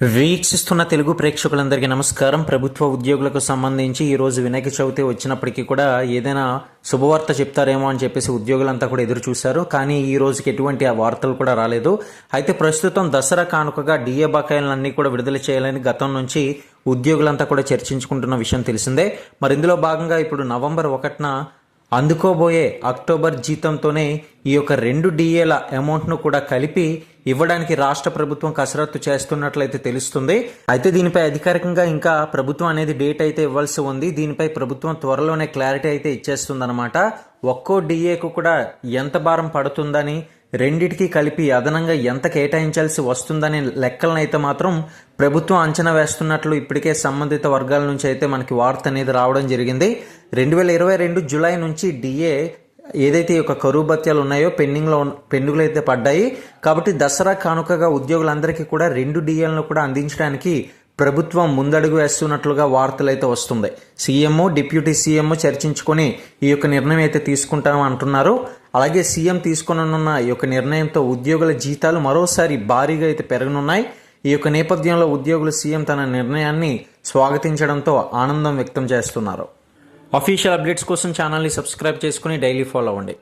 వీక్షిస్తున్న తెలుగు ప్రేక్షకులందరికీ నమస్కారం. ప్రభుత్వ ఉద్యోగులకు సంబంధించి ఈరోజు వినాయక చవితి వచ్చినప్పటికీ కూడా ఏదైనా శుభవార్త చెప్తారేమో అని చెప్పేసి ఉద్యోగులంతా కూడా ఎదురు చూశారు. కానీ ఈ రోజుకి ఎటువంటి ఆ వార్తలు కూడా రాలేదు. అయితే ప్రస్తుతం దసరా కానుకగా డిఏ బకాయిలన్నీ కూడా విడుదల చేయాలని గతం నుంచి ఉద్యోగులంతా కూడా చర్చించుకుంటున్న విషయం తెలిసిందే. మరి ఇందులో భాగంగా ఇప్పుడు నవంబర్ 1న అందుకోబోయే అక్టోబర్ జీతంతోనే ఈ యొక్క 2 డిఏల అమౌంట్ను కూడా కలిపి ఇవ్వడానికి రాష్ట్ర ప్రభుత్వం కసరత్తు చేస్తున్నట్లయితే తెలుస్తుంది. అయితే దీనిపై అధికారికంగా ఇంకా ప్రభుత్వం అనేది డేట్ అయితే ఇవ్వాల్సి ఉంది. దీనిపై ప్రభుత్వం త్వరలోనే క్లారిటీ అయితే ఇచ్చేస్తుందన్నమాట. ఒక్కో డిఏకు కూడా ఎంత భారం పడుతుందని, రెండిటికి కలిపి అదనంగా ఎంత కేటాయించాల్సి వస్తుందనే లెక్కలను అయితే మాత్రం ప్రభుత్వం అంచనా వేస్తున్నట్లు ఇప్పటికే సంబంధిత వర్గాల నుంచి అయితే మనకి వార్త అనేది రావడం జరిగింది. 2022 జూలై నుంచి డిఏ ఏదైతే ఈ యొక్క కరువు భత్యాలు ఉన్నాయో పెండింగ్లు అయితే పడ్డాయి. కాబట్టి దసరా కానుకగా ఉద్యోగులందరికీ కూడా 2 డిఏలను కూడా అందించడానికి ప్రభుత్వం ముందడుగు వేస్తున్నట్లుగా వార్తలు అయితే వస్తుంది. సీఎం, డిప్యూటీ సీఎం చర్చించుకొని ఈ యొక్క నిర్ణయం అయితే తీసుకుంటామని అంటున్నారు. అలాగే సీఎం తీసుకున్న ఈ యొక్క నిర్ణయంతో ఉద్యోగుల జీతాలు మరోసారి భారీగా అయితే పెరగనున్నాయి. ఈ యొక్క నేపథ్యంలో ఉద్యోగులు సీఎం తన నిర్ణయాన్ని స్వాగతించడంతో ఆనందం వ్యక్తం చేస్తున్నారు. అఫీషియల్ అప్డేట్స్ కోసం ఛానల్ని సబ్స్క్రైబ్ చేసుకుని డైలీ ఫాలో అవ్వండి.